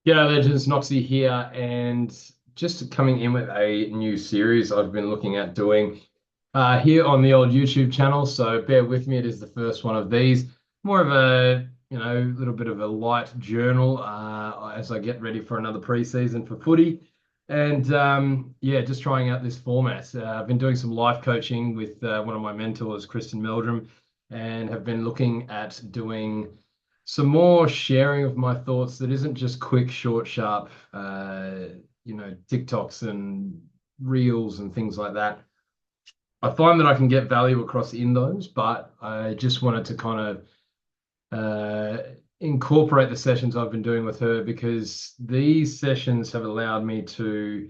G'day legends, Noxie here, and just coming in with a new series I've been looking at doing here on the old YouTube channel. So bear with me, it is the first one of these. More of a, little bit of a light journal as I get ready for another preseason for footy. And yeah, just trying out this format. I've been doing some life coaching with one of my mentors, Kristen Meldrum, and have been looking at doing some more sharing of my thoughts that isn't just quick, short, sharp, TikToks and reels and things like that. I find that I can get value across in those, but I just wanted to kind of incorporate the sessions I've been doing with her because these sessions have allowed me to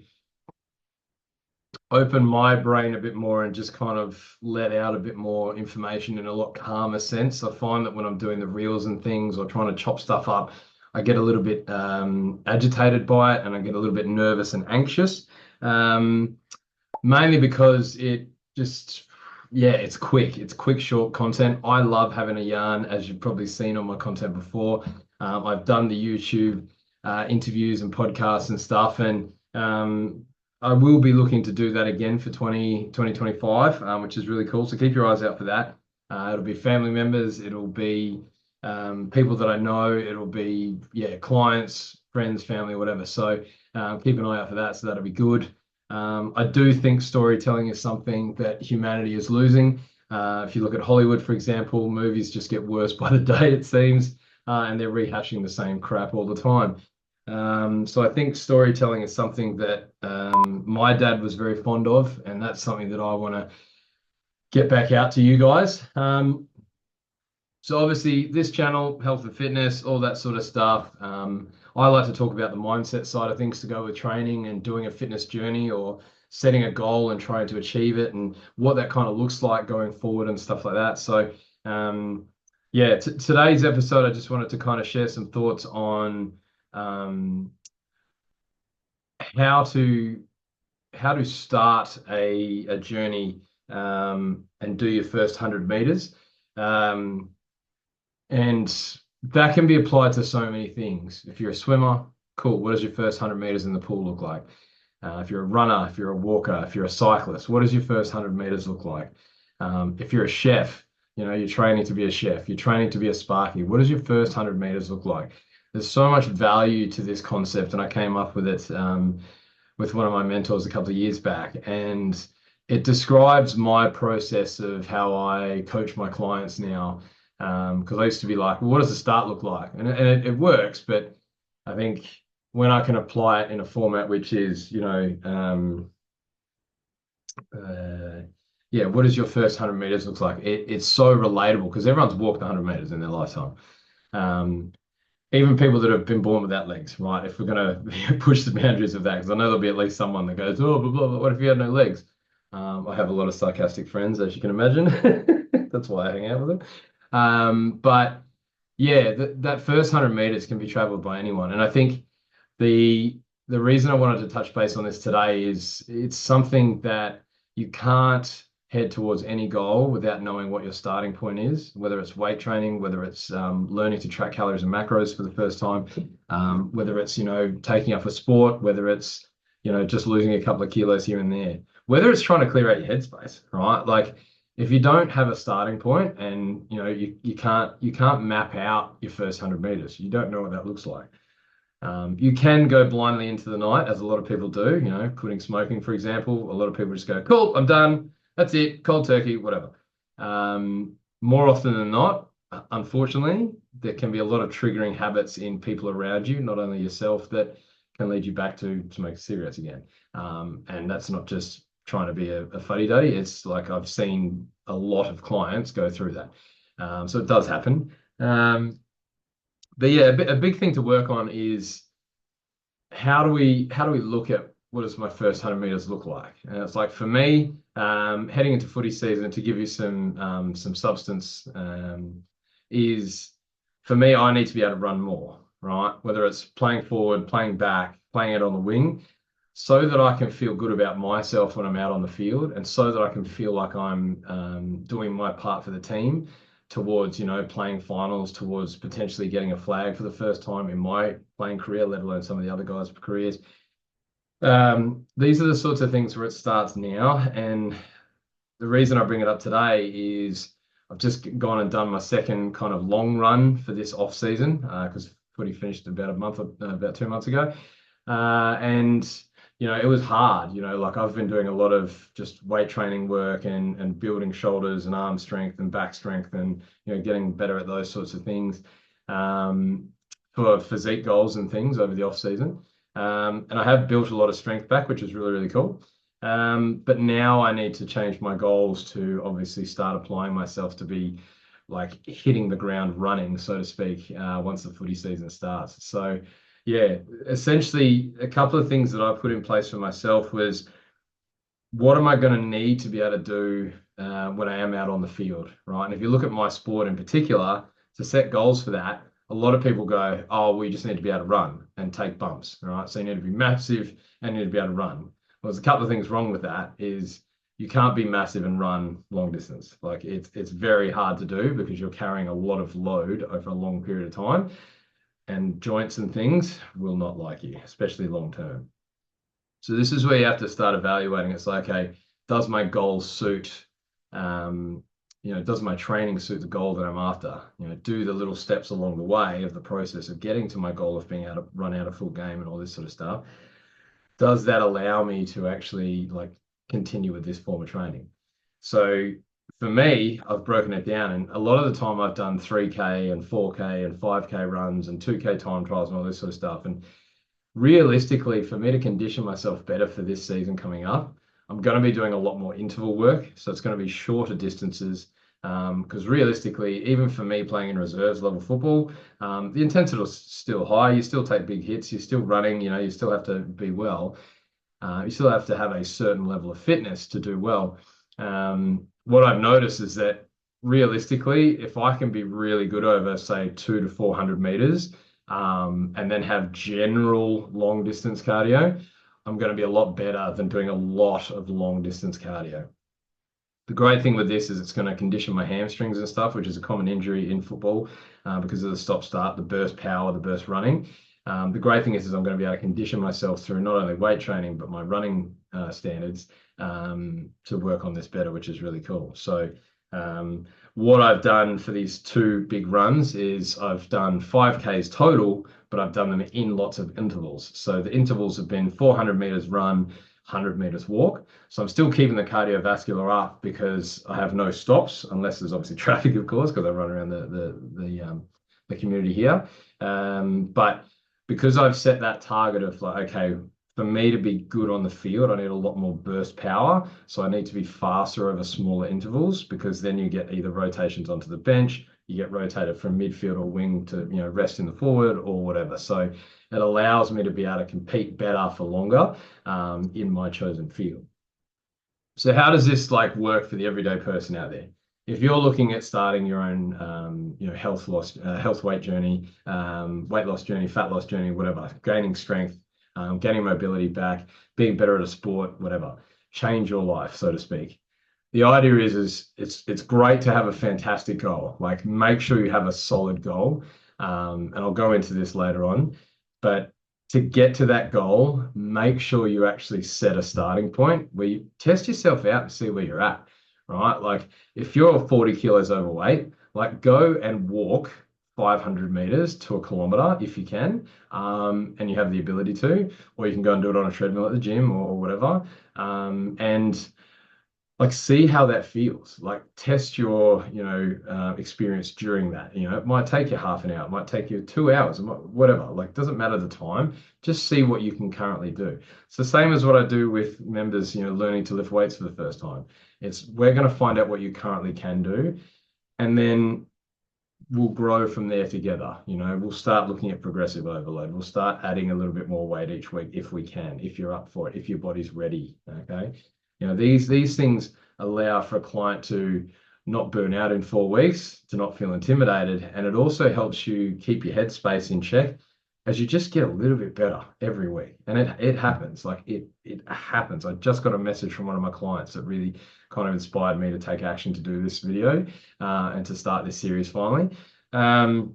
open my brain a bit more and just kind of let out a bit more information in a lot calmer sense. I find that when I'm doing the reels and things or trying to chop stuff up, I get a little bit agitated by it and I get a little bit nervous and anxious. Um, Mainly because it just, yeah, it's quick, short content. I love having a yarn, as you've probably seen on my content before. I've done the YouTube interviews and podcasts and stuff, and I will be looking to do that again for 2025, which is really cool. So keep your eyes out for that. It'll be family members, it'll be people that I know, it'll be, yeah, clients, friends, family, whatever. So keep an eye out for that. So that'll be good. I do think storytelling is something that humanity is losing. If you look at Hollywood, for example, movies just get worse by the day, it seems, and they're rehashing the same crap all the time. So I think storytelling is something that my dad was very fond of, and that's something that I want to get back out to you guys. So obviously this channel, health and fitness, all that sort of stuff. I like to talk about the mindset side of things to go with training and doing a fitness journey or setting a goal and trying to achieve it and what that kind of looks like going forward and stuff like that. So yeah, today's episode, I just wanted to kind of share some thoughts on um, how to start a journey and do your first 100 meters. Um, And that can be applied to so many things. If you're a swimmer, cool. What does your first 100 meters in the pool look like? If you're a runner, if you're a walker, if you're a cyclist, what does your first 100 meters look like? If you're a chef, you're training to be a chef, you're training to be a Sparky. What does your first 100 meters look like? There's so much value to this concept, and I came up with it with one of my mentors a couple of years back. And it describes my process of how I coach my clients now because I used to be like, well, what does the start look like? And it works, but I think when I can apply it in a format which is, yeah, what does your first 100 meters look like? It's so relatable because everyone's walked 100 meters in their lifetime. Um, Even people that have been born without legs, right? If we're going to push the boundaries of that, because I know there'll be at least someone that goes, oh, blah, blah, blah, what if you had no legs? I have a lot of sarcastic friends, as you can imagine. That's why I hang out with them. But yeah, that first 100 meters can be traveled by anyone. And I think the the reason I wanted to touch base on this today is it's something that you can't head towards any goal without knowing what your starting point is, whether it's weight training, whether it's learning to track calories and macros for the first time, whether it's, taking up a sport, whether it's, just losing a couple of kilos here and there, whether it's trying to clear out your headspace, right? Like if you don't have a starting point and, you can't map out your first 100 meters, you don't know what that looks like. You can go blindly into the night, as a lot of people do, quitting smoking, for example. A lot of people just go, cool, I'm done. That's it, cold turkey, whatever. More often than not, unfortunately, there can be a lot of triggering habits in people around you, not only yourself, that can lead you back to smoking cigarettes again. And that's not just trying to be a fuddy-duddy. It's like I've seen a lot of clients go through that. So it does happen. But yeah, a big thing to work on is how do we look at what does my first 100 meters look like? And it's like for me, heading into footy season, to give you some substance, is for me, I need to be able to run more, right? Whether it's playing forward, playing back, playing it on the wing, so that I can feel good about myself when I'm out on the field, and so that I can feel like I'm doing my part for the team towards, playing finals, towards potentially getting a flag for the first time in my playing career, let alone some of the other guys' careers. These are the sorts of things where it starts now. And the reason I bring it up today is I've just gone and done my second kind of long run for this off season because footy finished about 2 months ago. And it was hard. Like I've been doing a lot of just weight training work and building shoulders and arm strength and back strength and getting better at those sorts of things for physique goals and things over the off season. And I have built a lot of strength back, which is really, really cool. But now I need to change my goals to obviously start applying myself to be like hitting the ground running, so to speak, once the footy season starts. So yeah, essentially a couple of things that I put in place for myself was what am I going to need to be able to do when I am out on the field, right? And if you look at my sport in particular, to set goals for that, a lot of people go, oh, we just need to be able to run and take bumps, right? So you need to be massive and you need to be able to run. Well, there's a couple of things wrong with that is you can't be massive and run long distance. Like it's very hard to do because you're carrying a lot of load over a long period of time. And joints and things will not like you, especially long term. So this is where you have to start evaluating. It's like, okay, does my goal suit, does my training suit the goal that I'm after? Do the little steps along the way of the process of getting to my goal of being able to run out a full game and all this sort of stuff. Does that allow me to actually like continue with this form of training? So for me, I've broken it down, and a lot of the time I've done 3K and 4K and 5K runs and 2K time trials and all this sort of stuff. And realistically, for me to condition myself better for this season coming up, I'm going to be doing a lot more interval work. So it's going to be shorter distances because realistically, even for me playing in reserves level football, the intensity is still high. You still take big hits. You're still running. You still have to be well. You still have to have a certain level of fitness to do well. What I've noticed is that realistically, if I can be really good over, say, 200 to 400 meters, and then have general long distance cardio, I'm going to be a lot better than doing a lot of long distance cardio. The great thing with this is it's going to condition my hamstrings and stuff, which is a common injury in football because of the stop-start, the burst power, the burst running. The great thing is I'm going to be able to condition myself through not only weight training, but my running standards to work on this better, which is really cool. So what I've done for these two big runs is I've done 5Ks total, but I've done them in lots of intervals. So the intervals have been 400 meters run, 100 meters walk. So I'm still keeping the cardiovascular up because I have no stops, unless there's obviously traffic, of course, because I run around the community here. But because I've set that target of like, okay, for me to be good on the field, I need a lot more burst power. So I need to be faster over smaller intervals because then you get either rotations onto the bench, you get rotated from midfield or wing to, rest in the forward or whatever. So it allows me to be able to compete better for longer in my chosen field. So how does this like work for the everyday person out there? If you're looking at starting your own, health weight journey, weight loss journey, fat loss journey, whatever, gaining strength, getting mobility back, being better at a sport, whatever, change your life, so to speak. The idea is it's great to have a fantastic goal. Like make sure you have a solid goal, and I'll go into this later on. But to get to that goal, make sure you actually set a starting point where you test yourself out and see where you're at. Right? Like if you're 40 kilos overweight, like go and walk 500 meters to a kilometer if you can, and you have the ability to, or you can go and do it on a treadmill at the gym or whatever, and like see how that feels. Like test your, experience during that. It might take you half an hour, it might take you 2 hours, whatever. Like doesn't matter the time. Just see what you can currently do. It's the same as what I do with members, learning to lift weights for the first time. We're going to find out what you currently can do, and then we'll grow from there together. We'll start looking at progressive overload. We'll start adding a little bit more weight each week if we can, if you're up for it, if your body's ready. Okay. These things allow for a client to not burn out in 4 weeks, to not feel intimidated. And it also helps you keep your headspace in check as you just get a little bit better every week. And it happens, like it happens. I just got a message from one of my clients that really kind of inspired me to take action to do this video and to start this series finally. And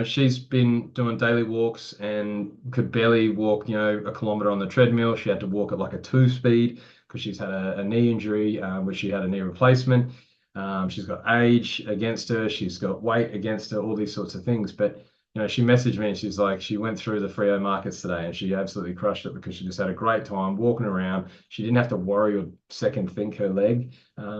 she's been doing daily walks and could barely walk, a kilometer on the treadmill. She had to walk at like a 2 speed because she's had a knee injury, where she had a knee replacement. She's got age against her. She's got weight against her, all these sorts of things. But she messaged me and she's like, she went through the Freo markets today and she absolutely crushed it because she just had a great time walking around. She didn't have to worry or second think her leg.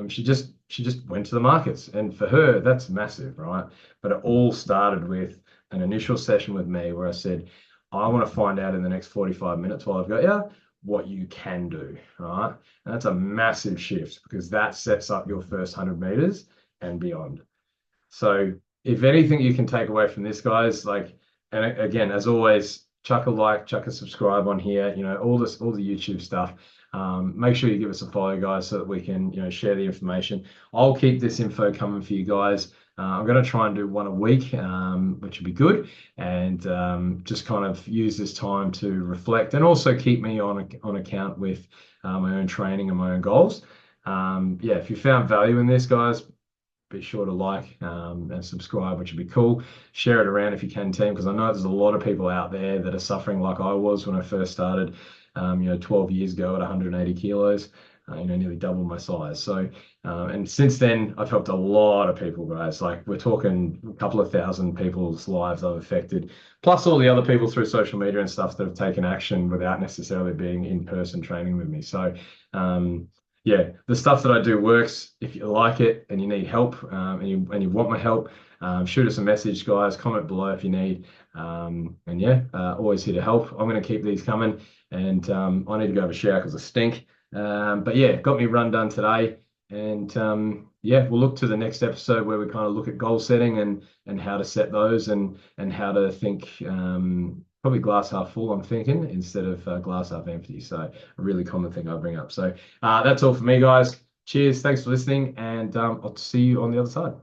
She just went to the markets, and for her, that's massive, right? But it all started with an initial session with me where I said, I want to find out in the next 45 minutes while I've got you what you can do, right? And that's a massive shift because that sets up your first 100 meters and beyond. So if anything you can take away from this, guys, like, and again, as always, chuck a like, chuck a subscribe on here, all the YouTube stuff. Make sure you give us a follow, guys, so that we can, share the information. I'll keep this info coming for you guys. I'm going to try and do one a week, which would be good, and just kind of use this time to reflect and also keep me on account with my own training and my own goals. Yeah, if you found value in this, guys, be sure to like and subscribe, which would be cool. Share it around if you can, team, because I know there's a lot of people out there that are suffering like I was when I first started, 12 years ago at 180 kilos, nearly double my size. So, and since then, I've helped a lot of people, guys. Like, we're talking a couple of thousand people's lives I've affected, plus all the other people through social media and stuff that have taken action without necessarily being in person training with me. So, yeah, the stuff that I do works. If you like it and you need help, and you want my help, shoot us a message, guys. Comment below if you need. And yeah, always here to help. I'm going to keep these coming, and I need to go have a shower because I stink. But yeah, got me run done today, and yeah, we'll look to the next episode where we kind of look at goal setting and how to set those and how to think. Probably glass half full, I'm thinking, instead of glass half empty. So a really common thing I bring up. So that's all for me, guys. Cheers. Thanks for listening. And I'll see you on the other side.